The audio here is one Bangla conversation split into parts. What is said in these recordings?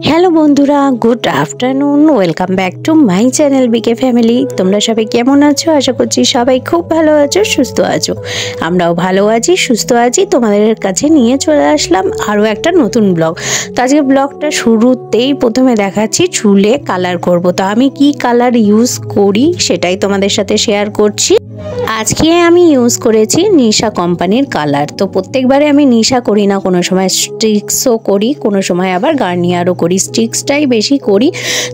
হ্যালো বন্ধুরা, good afternoon. Welcome back to my channel bike family. তোমরা সবাই কেমন আছো? আশা করছি সবাই খুব ভালো আছো, সুস্থ আছো। আমরাও ভালো আছি, সুস্থ আছি। তোমাদের কাছে নিয়ে চলে আসলাম আরও একটা নতুন ব্লগ। তো আজকে ব্লগটা শুরুতেই প্রথমে দেখাচ্ছি চুলে কালার করব। তো আমি কি কালার ইউজ করি সেটাই তোমাদের সাথে শেয়ার করছি। আজকে আমি ইউজ করেছি নিশা কোম্পানির কালার। তো প্রত্যেকবারে আমি নিশা করি না, কোনো সময় স্টিক্সও করি, কোনো সময় আবার গার্নিয়ারও করি। স্টিক্সটাই বেশি করি।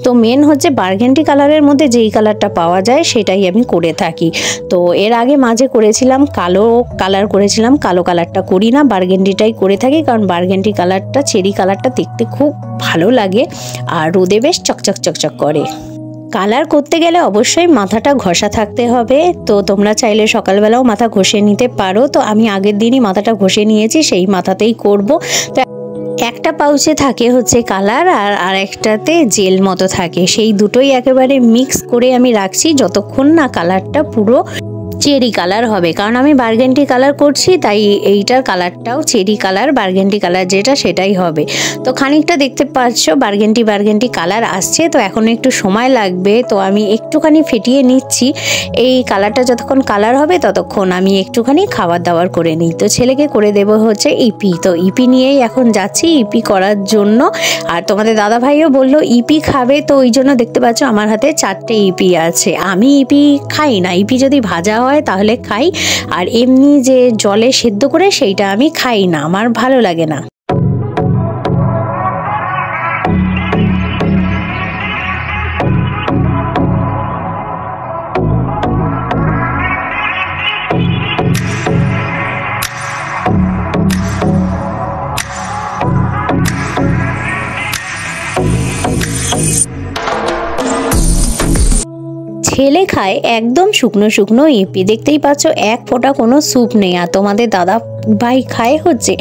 তো মেন হচ্ছে বার্গেন্ডি কালারের মধ্যে যেই কালারটা পাওয়া যায় সেটাই আমি করে থাকি। তো এর আগে মাঝে করেছিলাম কালো কালার করেছিলাম, কালো কালারটা করি না, বার্গেন্ডিটাই করে থাকি। কারণ বার্গেন্ডি কালারটা, চেরি কালারটা দেখতে খুব ভালো লাগে আর রোদে বেশ চকচক চকচক করে। কালার করতে গেলে অবশ্যই মাথাটা ঘষা থাকতে হবে। তো তোমরা চাইলে সকালবেলাও মাথা ঘষে নিতে পারো। তো আমি আগের দিনই মাথাটা ঘষে নিয়েছি, সেই মাথাতেই করব। তো একটা পাউচে থাকে হচ্ছে কালার আর আরেকটাতে জেল মতো থাকে, সেই দুটোই একেবারে মিক্স করে আমি রাখছি যতক্ষণ না কালারটা পুরো চেরি কালার হবে। কারণ আমি বার্গেন্ডি কালার করছি, তাই এইটার কালারটাও চেরি কালার, বার্গেন্ডি কালার যেটা সেটাই হবে। তো খানিকটা দেখতে পাচ্ছ বার্গেন্ডি কালার আসছে। তো এখন একটু সময় লাগবে, তো আমি একটুখানি ফেটিয়ে নিচ্ছি। এই কালারটা যতক্ষণ কালার হবে ততক্ষণ আমি একটুখানি খাবার দাবার করে নিই। তো ছেলেকে করে দেব হচ্ছে ইপি। তো ইপি নিয়েই এখন যাচ্ছি ইপি করার জন্য। আর তোমাদের দাদা ভাইও বললো ইপি খাবে, তো ওই জন্য দেখতে পাচ্ছ আমার হাতে 4টে ইপি আছে। আমি ইপি খাই না, ইপি যদি ভাজা হয় তাহলে খাই, আর এমনি যে জলে সেদ্ধ করে সেইটা আমি খাই না, আমার ভালো লাগে না। ছেলে খায় একদম শুকনো শুকনো ইপি, দেখতেই পাচ্ছ এক ফোঁটা কোনো স্যুপ নেই। আর তোমাদের দাদা ভাই খায় হচ্ছে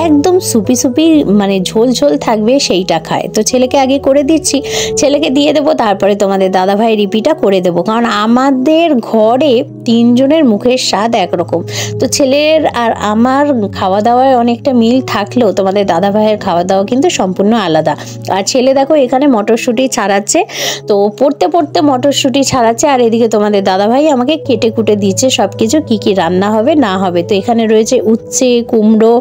একদম সুপি সুপি, মানে ঝোল ঝোল থাকবে সেইটা খায়। তো ছেলেকে আগে করে দিচ্ছি, ছেলেকে দিয়ে দেবো, তারপরে তোমাদের দাদা ভাই ইপিটা করে দেবো। কারণ আমাদের ঘরে 3 জনের মুখের স্বাদ একরকম। তো ছেলের আর আমার খাওয়া দাওয়ায় অনেকটা মিল থাকলেও তোমাদের দাদা ভাইয়ের খাওয়া দাওয়া কিন্তু সম্পূর্ণ আলাদা। আর ছেলে দেখো এখানে মটরশুঁটি ছাড়াচ্ছে, তো পড়তে পড়তে মটরশুঁটি ছাড়াচ্ছে, আর এদিকে তোমাদের দাদা ভাই আমাকে কেটে কুটে দিচ্ছে সব কিছু, কী কী রান্না হবে না হবে। তো এখানে রয়েছে উচ্ছে, কুমড়ো,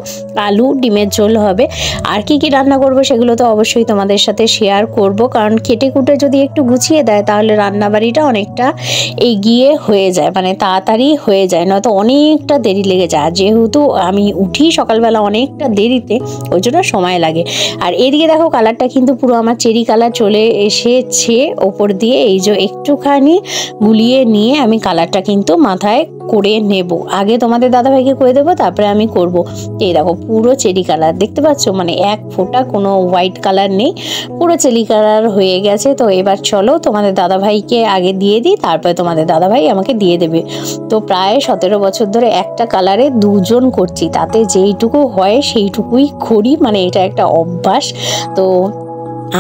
আলু, ডিমের ঝোল হবে। আর কি কি রান্না করব সেগুলো তো অবশ্যই তোমাদের সাথে শেয়ার করব। কারণ কেটে কুটে যদি একটু গুছিয়ে দেয় তাহলে রান্নাবাড়িটা অনেকটা এগিয়ে হয়ে যায়, মানে তাড়াতাড়ি হয়ে যায়, নয়তো অনেকটা দেরি লেগে যায়। যেহেতু আমি উঠি সকালবেলা অনেকটা দেরিতে, ওই জন্য সময় লাগে। আর এদিকে দেখো কালারটা কিন্তু পুরো আমার চেরি কালার চলে এসেছে ওপর দিয়ে। এই যে একটুখানি গুলিয়ে নিয়ে আমি কালারটা কিন্তু মাথায় করে নেব। আগে তোমাদের দাদাভাইকে করে দেবো, তারপরে আমি করব। এই দেখো পুরো চেরি কালার দেখতে পাচ্ছ, মানে এক ফোঁটা কোনো হোয়াইট কালার নেই, পুরো চেরি কালার হয়ে গেছে। তো এবার চলো তোমাদের দাদাভাইকে আগে দিয়ে দিই, তারপরে তোমাদের দাদাভাই আমাকে দিয়ে দেবে। তো প্রায় 17 বছর ধরে একটা কালারে 2 জন করছি, তাতে যেইটুকু হয় সেইটুকুই করি, মানে এটা একটা অভ্যাস। তো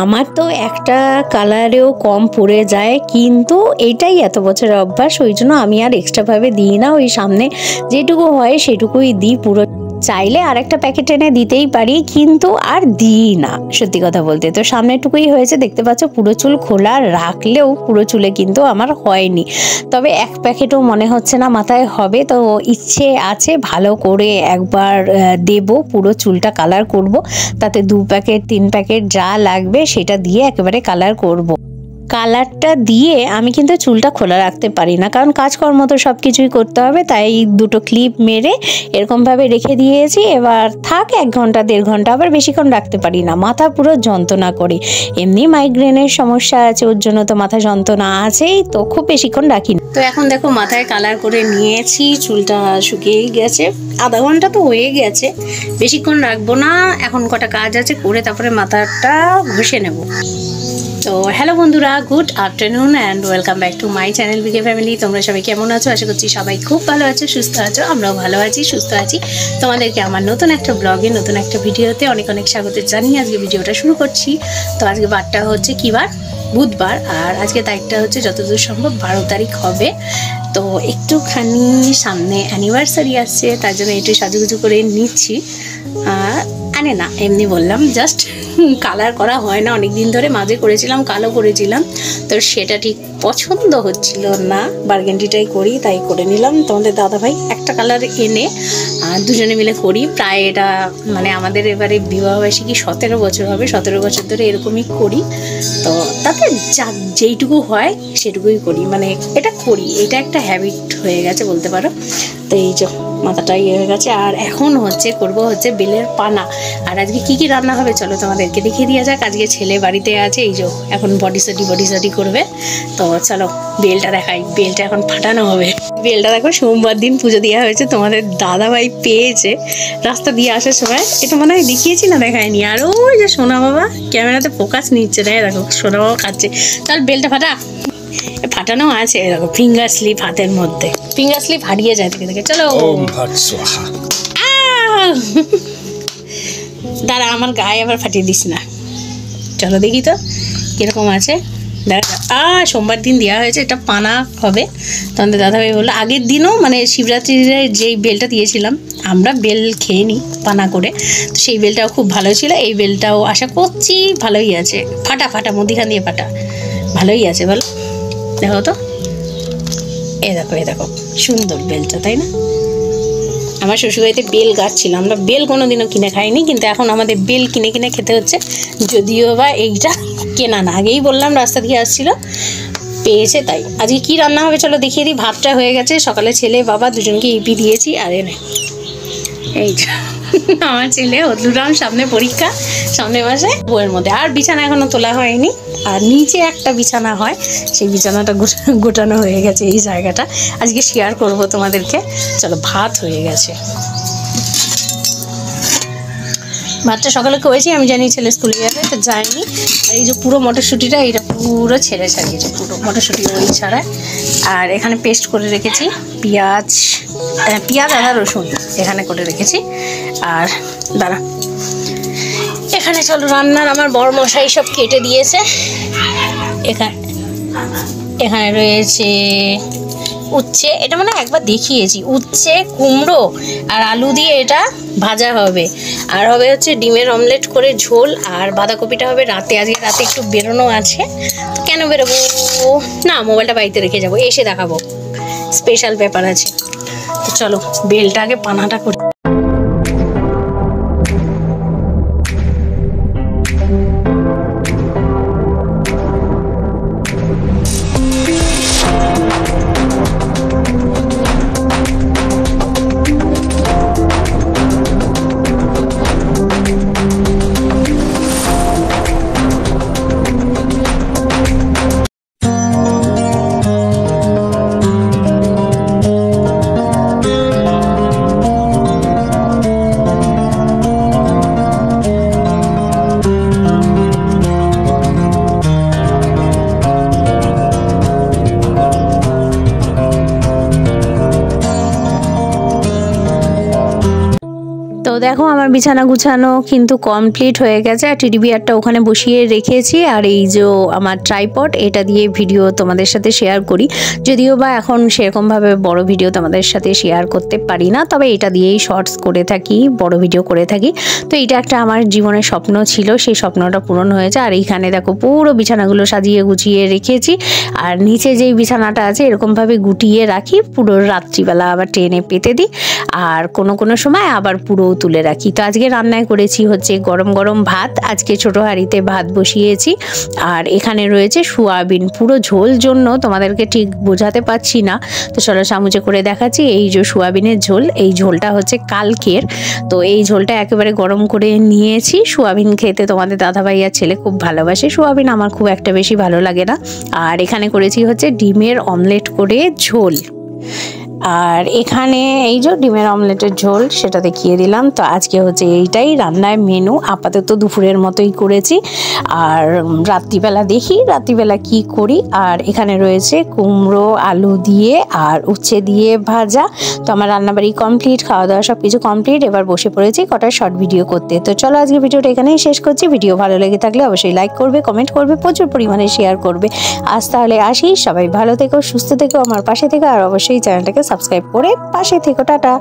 আমার তো একটা কালারেও কম পড়ে যায়, কিন্তু এটাই এত বছরের অভ্যাস, ওই জন্য আমি আর এক্সট্রাভাবে দিই না। ওই সামনে যেটুকু হয় সেটুকুই দিই। পুরো চাইলে আরেকটা প্যাকেট এনে দিতেই পারি, কিন্তু আর দিই না সত্যি কথা বলতে। তো সামনেটুকুই হয়েছে, দেখতে পাচ্ছ পুরো চুল খোলা রাখলেও পুরো চুলে কিন্তু আমার হয়নি। তবে এক প্যাকেটও মনে হচ্ছে না মাথায় হবে। তো ইচ্ছে আছে ভালো করে একবার দেব, পুরো চুলটা কালার করব, তাতে 2 প্যাকেট 3 প্যাকেট যা লাগবে সেটা দিয়ে একেবারে কালার করব। কালারটা দিয়ে আমি কিন্তু চুলটা খোলা রাখতে পারি না, কারণ কাজকর্ম তো সব কিছুই করতে হবে। তাই 2টো ক্লিপ মেরে এরকমভাবে রেখে দিয়েছি। এবার থাক 1 ঘন্টা 1.5 ঘন্টা, আবার বেশিক্ষণ রাখতে পারি না, মাথা পুরো যন্ত্রণা করে। এমনি মাইগ্রেনের সমস্যা আছে, ওর জন্য তো মাথা যন্ত্রণা আছেই, তো খুব বেশিক্ষণ রাখি না। তো এখন দেখো মাথায় কালার করে নিয়েছি, চুলটা শুকিয়েই গেছে, আধা ঘন্টা তো হয়ে গেছে, বেশিক্ষণ রাখবো না। এখন কটা কাজ আছে করে তারপরে মাথাটা ঘষে নেব। তো হ্যালো বন্ধুরা, good afternoon and welcome back to my channel bike family. তোমরা সবাই কেমন আছো? আশা করছি সবাই খুব ভালো আছো, সুস্থ আছো। আমরাও ভালো আছি, সুস্থ আছি। তোমাদেরকে আমার নতুন একটা ব্লগে, নতুন একটা ভিডিওতে অনেক অনেক স্বাগত জানিয়ে আজকে ভিডিওটা শুরু করছি। তো আজকে বারটা হচ্ছে কি বার? বুধবার। আর আজকে তারিখটা হচ্ছে যতদূর সম্ভব 12 তারিখ হবে। তো একটুখানি সামনে অ্যানিভার্সারি আসছে, তার জন্য একটু সাজুগুজু করে নিচ্ছি। আরে না, এমনি বললাম, জাস্ট কালার করা হয় না অনেক দিন ধরে, মাঝে করেছিলাম, কালো করেছিলাম, তো সেটা ঠিক পছন্দ হচ্ছিল না, বার্গেন্ডিটাই করি, তাই করে নিলাম। তোমাদের দাদাভাই একটা কালার এনে দুজনে মিলে করি। প্রায় এটা মানে আমাদের এবারে বিবাহবার্ষিকী 17 বছর হবে, 17 বছর ধরে এরকমই করি। তো তাতে যেইটুকু হয় সেটুকুই করি, মানে এটা করি, এটা একটা হ্যাবিট হয়ে গেছে বলতে পারো। তো এই যে মাথাটা ইয়ে হয়ে গেছে, আর এখন করবো বেলের পানা। আর আজকে কি কি রান্না হবে চলো তোমাদেরকে দেখিয়ে দেওয়া যাক। আজকে ছেলে বাড়িতে আছে, এই যে এখন বডি সটি করবে। তো চলো বেলটা দেখাই, বেলটা এখন ফাটানো হবে। বেলটা দেখো সোমবার দিন পুজো দেওয়া হয়েছে, তোমাদের দাদাভাই পেয়েছে রাস্তা দিয়ে আসার সময়। এটা মনে হয় দেখিয়েছি না, দেখায়নি। আর ওই যে সোনা বাবা ক্যামেরাতে ফোকাস নিচ্ছে না, দেখো সোনা বাবা খাচ্ছে। চল বেলটা ফাটা, ফাটানো আছে দেখো, ফিঙ্গার স্লিপ হাতের মধ্যে, ফিঙ্গার স্লিপ হারিয়ে যায় থেকে থেকে। চলো দাঁড়া, আমার গায়ে আবার ফাটিয়ে দিস না। চলো দেখি তো কিরকম আছে। দেখা সোমবার দিন দেওয়া হয়েছে, এটা পানা হবে। তোমাদের দাদাভাই বললো আগের দিনও মানে শিবরাত্রির যেই বেলটা দিয়েছিলাম আমরা, বেল খেয়ে নিই পানা করে, তো সেই বেলটাও খুব ভালো ছিল। এই বেলটাও আশা করছি ভালোই আছে, ফাটা ফাটা মুদিখান দিয়ে ফাটা, ভালোই আছে বলো। দেখো তো, এ দেখো সুন্দর বেলটা, তাই না? আমার শ্বশুরবাড়িতে বেল গাছ ছিল, আমরা বেল কোনোদিনও কিনে খাইনি, কিন্তু এখন আমাদের বেল কিনে কিনে খেতে হচ্ছে। যদিও বা এইটা কেনা না, আগেই বললাম রাস্তা দিয়ে আসছিল পেয়েছে তাই। আজকে কি রান্না হবে চলো দেখিয়ে দিই। ভাতটা হয়ে গেছে, সকালে ছেলে বাবা দুজনকে ইপি দিয়েছি। আর এনে এইটা আমার ছেলে অদুরাম, সামনে পরীক্ষা, সামনে মাসে, বইয়ের মধ্যে। আর বিছানা এখনো তোলা হয়নি, আর নিচে একটা বিছানা হয়, সেই বিছানাটা গোটানো হয়ে গেছে। এই জায়গাটা আজকে শেয়ার করব তোমাদেরকে। চলো ভাত হয়ে গেছে, ভাতটা সকালে করেছি, আমি জানি ছেলে স্কুলে যাবে, তো যায়নি। আর এই যে পুরো মটরশুঁটিটা, এটা পুরো ছেড়ে ছাড়িয়েছে, পুরো মটরশুঁটি ওই ছাড়ায়। আর এখানে পেস্ট করে রেখেছি পেঁয়াজ আদা রসুন এখানে করে রেখেছি। আর দাঁড়া, এখানে চলো রান্নার আমার বড় মশাই সব কেটে দিয়েছে। এখানে রয়েছে উচ্ছে, এটা মানে একবার দেখিয়েছি, উচ্ছে কুমড়ো আর আলু দিয়ে এটা ভাজা হবে। আর হবে হচ্ছে ডিমের অমলেট করে ঝোল, আর বাঁধাকপিটা হবে রাতে। আজকে রাতে একটু বেরোনো আছে, তো কেন বেরোবো না, মোবাইলটা বাড়িতে রেখে যাবো, এসে দেখাবো, স্পেশাল ব্যাপার আছে। তো চলো বেলটা আগে পানাটা করি। তো দেখো আমার বিছানা গুছানো কিন্তু কমপ্লিট হয়ে গেছে, আর টেডি বিয়ারটা ওখানে বসিয়ে রেখেছি। আর এই যে আমার ট্রাইপড, এটা দিয়ে ভিডিও তোমাদের সাথে শেয়ার করি, যদিও বা এখন সেরকমভাবে বড় ভিডিও তোমাদের সাথে শেয়ার করতে পারি না, তবে এটা দিয়েই শর্টস করে থাকি, বড় ভিডিও করে থাকি। তো এটা একটা আমার জীবনের স্বপ্ন ছিল, সেই স্বপ্নটা পূরণ হয়েছে। আর এইখানে দেখো পুরো বিছানাগুলো সাজিয়ে গুছিয়ে রেখেছি। আর নিচে যেই বিছানাটা আছে এরকমভাবে গুটিয়ে রাখি, পুরো রাত্রিবেলা আবার টেনে পেতে দিই, আর কোনো সময় আবার পুরো তুলে রাখি। তো আজকে রান্নায় করেছি হচ্ছে গরম গরম ভাত, আজকে ছোট হাঁড়িতে ভাত বসিয়েছি। আর এখানে রয়েছে সোয়াবিন, পুরো ঝোল জন্য তোমাদেরকে ঠিক বোঝাতে পারছি না, তো চলো চামচে করে দেখাচ্ছি। এই যে সোয়াবিনের ঝোল, এই ঝোলটা হচ্ছে কালকের, তো এই ঝোলটা একেবারে গরম করে নিয়েছি। সোয়াবিন খেতে তোমাদের দাদাভাই আর ছেলে খুব ভালোবাসে, সোয়াবিন আমার খুব একটা বেশি ভালো লাগে না। আর এখানে করেছি হচ্ছে ডিমের অমলেট করে ঝোল। আর এখানে এই যে ডিমের অমলেটের ঝোল, সেটা দেখিয়ে দিলাম। তো আজকে হচ্ছে এইটাই রান্নায় মেনু, আপাতত দুপুরের মতোই করেছি। আর রাত্রিবেলা দেখি রাত্রিবেলা কি করি। আর এখানে রয়েছে কুমড়ো আলু দিয়ে আর উচ্ছে দিয়ে ভাজা। তো আমার রান্নাবাড়ি কমপ্লিট, খাওয়া দাওয়া সব কিছু কমপ্লিট। এবার বসে পড়েছি কটা শর্ট ভিডিও করতে। তো চলো আজকে ভিডিওটা এখানেই শেষ করছি। ভিডিও ভালো লেগে থাকলে অবশ্যই লাইক করবে, কমেন্ট করবে, প্রচুর পরিমাণে শেয়ার করবে। আজ তাহলে আসি, সবাই ভালো থেকো, সুস্থ থেকো, আমার পাশে থেকো, আর অবশ্যই চ্যানেলটাকে সাবস্ক্রাইব করে পাশে থেকো। টাটা।